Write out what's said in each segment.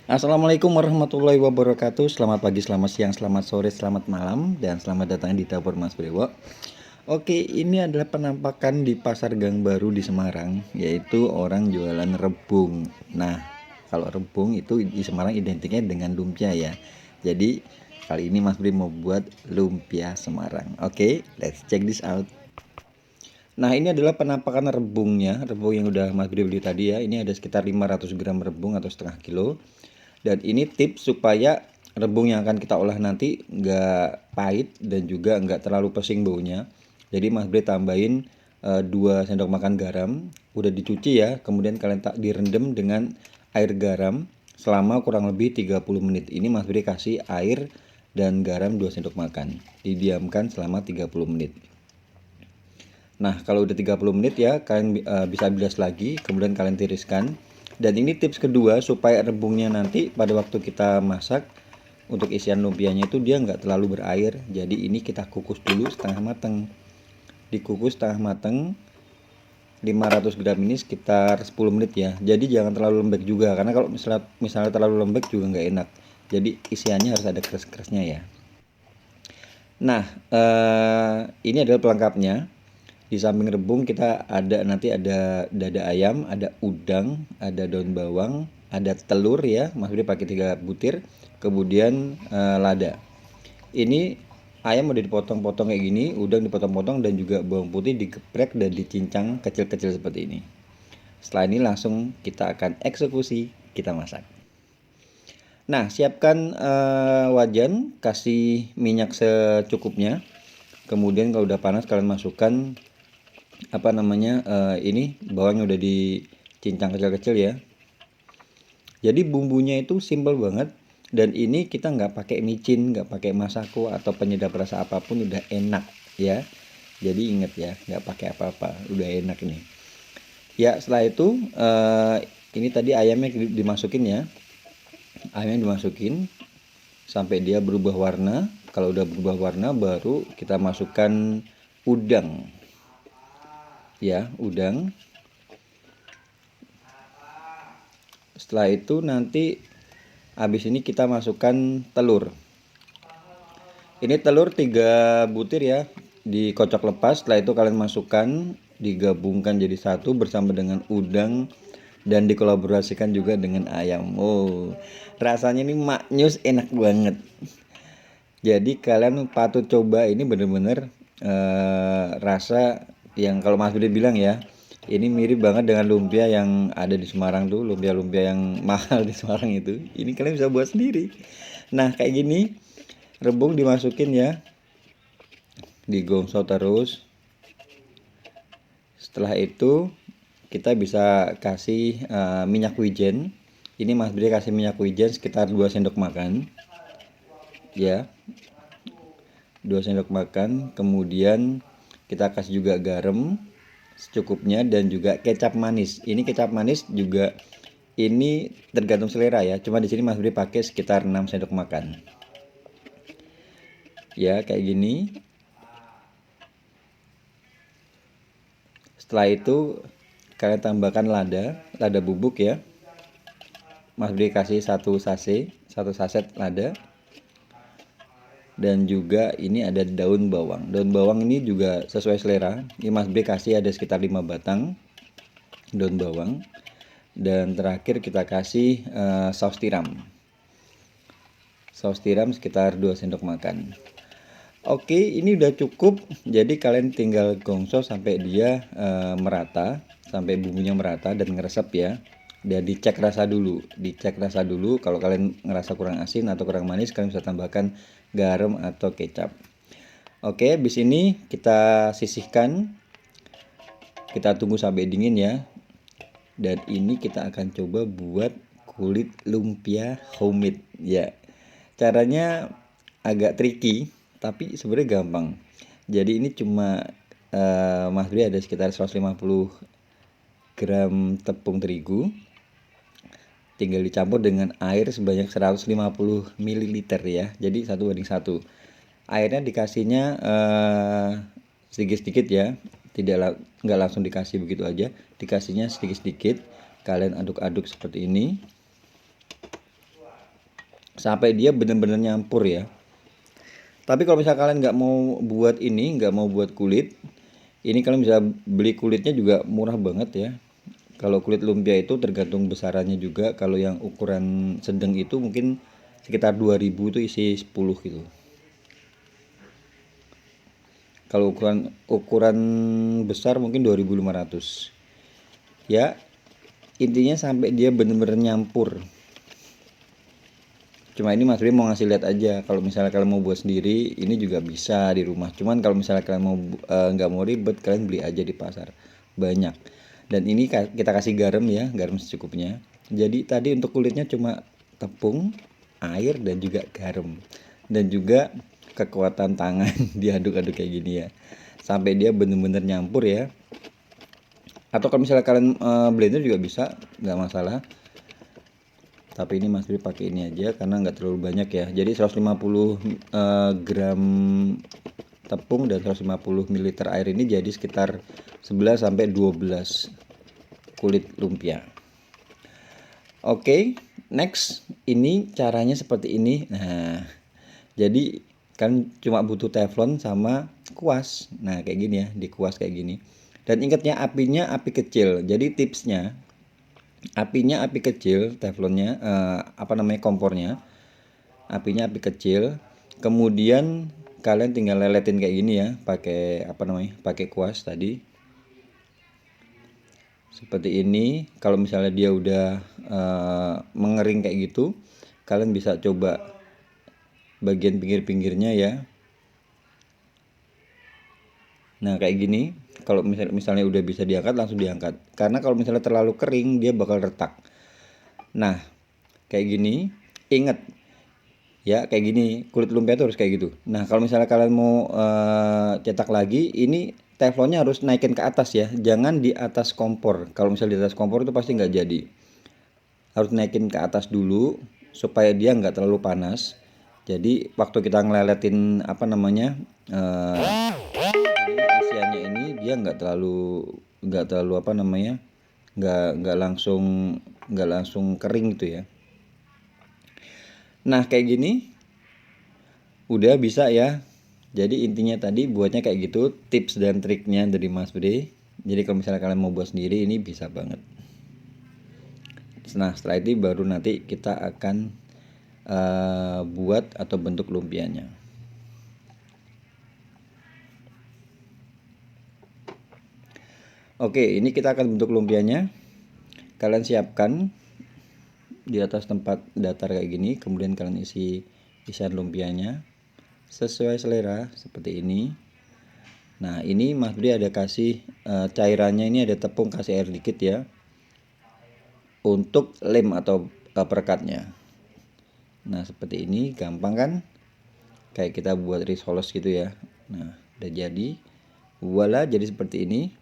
Assalamualaikum warahmatullahi wabarakatuh. Selamat pagi, selamat siang, selamat sore, selamat malam, dan selamat datang di dapur Mas Brewo. Oke, ini adalah penampakan di Pasar Gang Baru di Semarang, yaitu orang jualan rebung. Nah, kalau rebung itu di Semarang identiknya dengan lumpia ya. Jadi kali ini Mas Bre mau buat lumpia Semarang. Oke, let's check this out. Nah, ini adalah penampakan rebungnya, rebung yang udah Mas Bre beli tadi ya. Ini ada sekitar 500 gram rebung atau setengah kilo. Dan ini tips supaya rebung yang akan kita olah nanti nggak pahit dan juga nggak terlalu pesing baunya. Jadi Mas Bre tambahin 2 sendok makan garam, udah dicuci ya, kemudian kalian tak direndam dengan air garam selama kurang lebih 30 menit. Ini Mas Bre kasih air dan garam 2 sendok makan. Didiamkan selama 30 menit. Nah, kalau udah 30 menit ya, kalian bisa bilas lagi, kemudian kalian tiriskan. Dan ini tips kedua supaya rebungnya nanti pada waktu kita masak untuk isian lumpianya itu dia nggak terlalu berair. Jadi ini kita kukus dulu setengah mateng. Dikukus setengah mateng 500 gram ini sekitar 10 menit ya. Jadi jangan terlalu lembek juga karena kalau misalnya terlalu lembek juga nggak enak. Jadi isiannya harus ada keras-kerasnya ya. Nah, ini adalah pelengkapnya. Di samping rebung kita nanti ada dada ayam, ada udang, ada daun bawang, ada telur ya, maksudnya pakai 3 butir, kemudian lada. Ini ayam udah dipotong-potong kayak gini, udang dipotong-potong dan juga bawang putih digeprek dan dicincang kecil-kecil seperti ini. Setelah ini langsung kita akan eksekusi, kita masak. Nah, siapkan wajan, kasih minyak secukupnya. Kemudian kalau udah panas kalian masukkan ini bawangnya udah dicincang kecil-kecil ya. Jadi bumbunya itu simple banget dan ini kita nggak pakai micin, nggak pakai masako atau penyedap rasa apapun, udah enak ya. Jadi inget ya, nggak pakai apa-apa, udah enak ini. Ya setelah itu ini tadi ayamnya dimasukin ya, ayamnya dimasukin sampai dia berubah warna. Kalau udah berubah warna baru kita masukkan udang ya, udang. Setelah itu nanti habis ini kita masukkan telur. Ini telur 3 butir ya, dikocok lepas. Setelah itu kalian masukkan, digabungkan jadi satu bersama dengan udang dan dikolaborasikan juga dengan ayam. Oh, rasanya ini maknyus, enak banget. Jadi kalian patut coba, ini bener-bener rasa yang kalau Mas Budi bilang ya, ini mirip banget dengan lumpia yang ada di Semarang tuh, lumpia-lumpia yang mahal di Semarang itu. Ini kalian bisa buat sendiri. Nah, kayak gini, rebung dimasukin ya, digosok terus. Setelah itu kita bisa kasih minyak wijen. Ini Mas Budi kasih minyak wijen sekitar 2 sendok makan. Ya, 2 sendok makan. Kemudian kita kasih juga garam secukupnya dan juga kecap manis. Ini kecap manis juga ini tergantung selera ya. Cuma di sini Mas Bri pakai sekitar 6 sendok makan. Ya, kayak gini. Setelah itu kalian tambahkan lada bubuk ya. Mas Bri kasih satu saset lada. Dan juga ini ada daun bawang. Daun bawang ini juga sesuai selera. Ini Mas Bri kasih ada sekitar 5 batang daun bawang. Dan terakhir kita kasih saus tiram. Saus tiram sekitar 2 sendok makan. Oke, ini udah cukup. Jadi kalian tinggal gongso sampai dia merata, sampai bumbunya merata dan ngeresep ya. Dan dicek rasa dulu. Kalau kalian ngerasa kurang asin atau kurang manis, kalian bisa tambahkan garam atau kecap. Oke, habis ini kita sisihkan. Kita tunggu sampai dingin ya. Dan ini kita akan coba buat kulit lumpia homemade ya. Caranya agak tricky, tapi sebenarnya gampang. Jadi ini cuma Mas Bri ada sekitar 150 gram tepung terigu. Tinggal dicampur dengan air sebanyak 150 ml ya. Jadi 1:1. Airnya dikasihnya sedikit-sedikit ya. Nggak langsung dikasih begitu aja. Dikasihnya sedikit-sedikit. Kalian aduk-aduk seperti ini. sampai dia benar-benar nyampur ya. Tapi kalau misalnya kalian nggak mau buat ini, nggak mau buat kulit, ini kalian bisa beli kulitnya juga murah banget ya. Kalau kulit lumpia itu tergantung besarannya juga. Kalau yang ukuran sedang itu mungkin sekitar 2000 itu isi 10 gitu. Kalau ukuran besar mungkin 2500. Ya, intinya sampai dia benar-benar nyampur. Cuma ini Mas Bri mau ngasih lihat aja, kalau misalnya kalian mau buat sendiri ini juga bisa di rumah. Cuman kalau misalnya kalian mau nggak mau ribet, kalian beli aja di pasar, banyak. Dan ini kita kasih garam ya, garam secukupnya. Jadi tadi untuk kulitnya cuma tepung, air, dan juga garam. Dan juga kekuatan tangan diaduk-aduk kayak gini ya, sampai dia bener-bener nyampur ya. Atau kalau misalnya kalian blender juga bisa, nggak masalah. Tapi ini Mas Bri pakai ini aja karena nggak terlalu banyak ya. Jadi 150 gram tepung dan 150 ml air ini jadi sekitar 11 sampai 12 kulit lumpia. Oke, next ini caranya seperti ini. Nah, jadi kan cuma butuh teflon sama kuas. Nah, kayak gini ya, dikuas kayak gini. Dan ingatnya apinya api kecil. Jadi tipsnya apinya api kecil, teflonnya kompornya apinya api kecil. Kemudian kalian tinggal leletin kayak gini ya, pakai pakai kuas tadi seperti ini. Kalau misalnya dia udah mengering kayak gitu, kalian bisa coba bagian pinggir-pinggirnya ya. Nah kayak gini, kalau misalnya udah bisa diangkat, langsung diangkat. Karena kalau misalnya terlalu kering dia bakal retak. Nah kayak gini, ingat ya, kayak gini kulit lumpia itu harus kayak gitu. Nah kalau misalnya kalian mau cetak lagi, ini teflonnya harus naikin ke atas ya, jangan di atas kompor. Kalau misalnya di atas kompor itu pasti nggak jadi. Harus naikin ke atas dulu supaya dia nggak terlalu panas. Jadi waktu kita ngeleletin isiannya ini, dia nggak terlalu nggak langsung kering gitu ya. Nah kayak gini udah bisa ya. Jadi intinya tadi buatnya kayak gitu, tips dan triknya dari Mas Bri. Jadi kalau misalnya kalian mau buat sendiri ini bisa banget. Nah setelah itu baru nanti kita akan buat atau bentuk lumpianya. Oke, ini kita akan bentuk lumpianya. Kalian siapkan di atas tempat datar kayak gini, kemudian kalian isi isian lumpianya sesuai selera seperti ini. Nah ini Mas Bri ada kasih cairannya, ini ada tepung, kasih air dikit ya untuk lem atau perekatnya. Nah seperti ini, gampang kan, kayak kita buat risoles gitu ya. Nah udah jadi, voila, jadi seperti ini.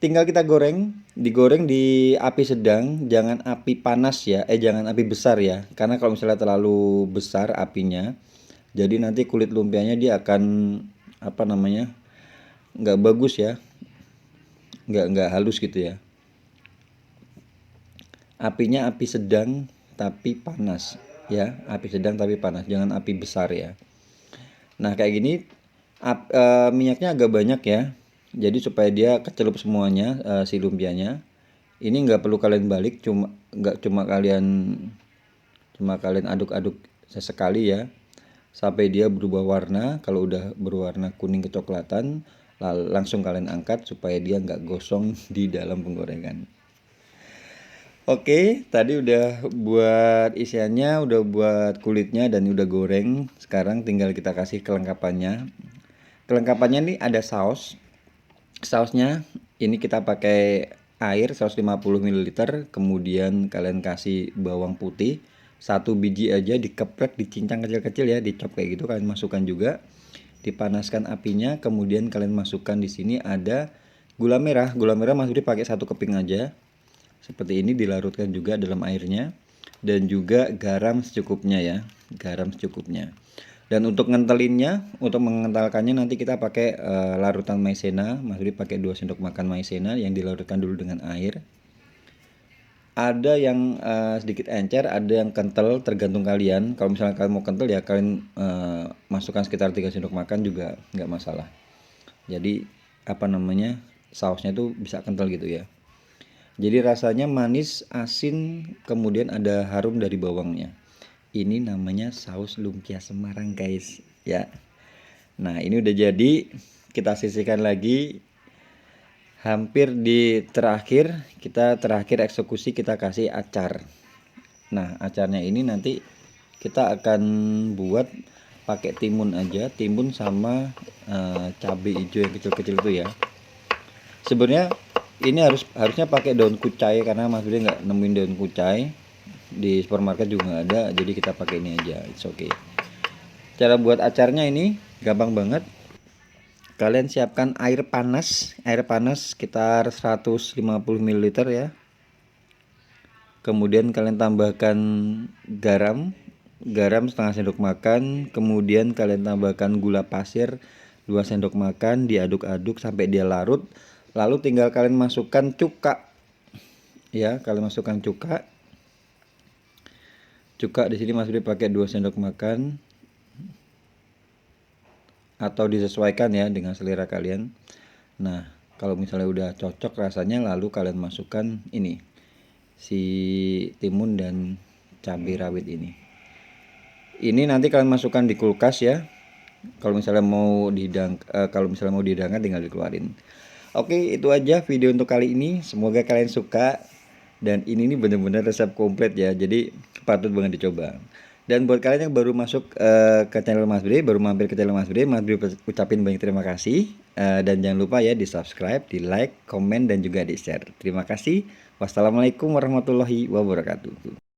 Tinggal kita goreng, digoreng di api sedang, jangan api panas ya, jangan api besar ya. Karena kalau misalnya terlalu besar apinya, jadi nanti kulit lumpianya dia akan nggak bagus ya, nggak halus gitu ya. Apinya api sedang tapi panas ya, api sedang tapi panas, jangan api besar ya. Nah kayak gini minyaknya agak banyak ya. Jadi supaya dia kecelup semuanya si lumpianya. Ini nggak perlu kalian balik, cuma kalian aduk-aduk sesekali ya, sampai dia berubah warna. Kalau udah berwarna kuning kecoklatan, langsung kalian angkat supaya dia nggak gosong di dalam penggorengan. Oke, tadi udah buat isiannya, udah buat kulitnya, dan udah goreng. Sekarang tinggal kita kasih kelengkapannya. Kelengkapannya nih ada saus. Sausnya ini kita pakai air 150 ml, kemudian kalian kasih bawang putih 1 biji aja, dikeprek, dicincang kecil-kecil ya, dicop kayak gitu. Kalian masukkan juga, dipanaskan apinya, kemudian kalian masukkan di sini ada gula merah. Gula merah Mas Bri pakai 1 keping aja. Seperti ini, dilarutkan juga dalam airnya, dan juga garam secukupnya ya, garam secukupnya. Dan untuk ngentelinnya, untuk mengentalkannya nanti kita pakai larutan maizena. Mas Bri pakai 2 sendok makan maizena yang dilarutkan dulu dengan air. Ada yang sedikit encer, ada yang kental, tergantung kalian. Kalau misalnya kalian mau kental ya kalian masukkan sekitar 3 sendok makan juga nggak masalah. Jadi apa namanya, sausnya itu bisa kental gitu ya. Jadi rasanya manis, asin, kemudian ada harum dari bawangnya. Ini namanya saus lumpia Semarang guys ya. Nah ini udah jadi, kita sisihkan lagi. Hampir di terakhir, kita terakhir eksekusi kita kasih acar. Nah acarnya ini nanti kita akan buat pakai timun aja, timun sama cabai hijau yang kecil-kecil itu ya. Sebenarnya ini harusnya pakai daun kucai, karena Mas Budi nggak nemuin daun kucai di supermarket juga nggak ada, jadi kita pakai ini aja. It's okay. Cara buat acarnya ini gampang banget. Kalian siapkan air panas sekitar 150 ml ya. Kemudian kalian tambahkan garam setengah sendok makan. Kemudian kalian tambahkan gula pasir 2 sendok makan, diaduk-aduk sampai dia larut. Lalu tinggal kalian masukkan cuka. Ya, kalian masukkan cuka. Cuka di sini Mas Bri pakai 2 sendok makan. Atau disesuaikan ya dengan selera kalian. Nah, kalau misalnya udah cocok rasanya, lalu kalian masukkan ini, si timun dan cabai rawit ini. Ini nanti kalian masukkan di kulkas ya. Kalau misalnya mau dihidangkan tinggal dikeluarin. Oke, itu aja video untuk kali ini. Semoga kalian suka. Dan ini nih bener-bener resep komplit ya. Jadi patut banget dicoba. Dan buat kalian yang baru masuk ke channel Mas Bre, baru mampir ke channel Mas Bre ucapin banyak terima kasih. Dan jangan lupa ya di subscribe, di like, komen, dan juga di share. Terima kasih. Wassalamualaikum warahmatullahi wabarakatuh.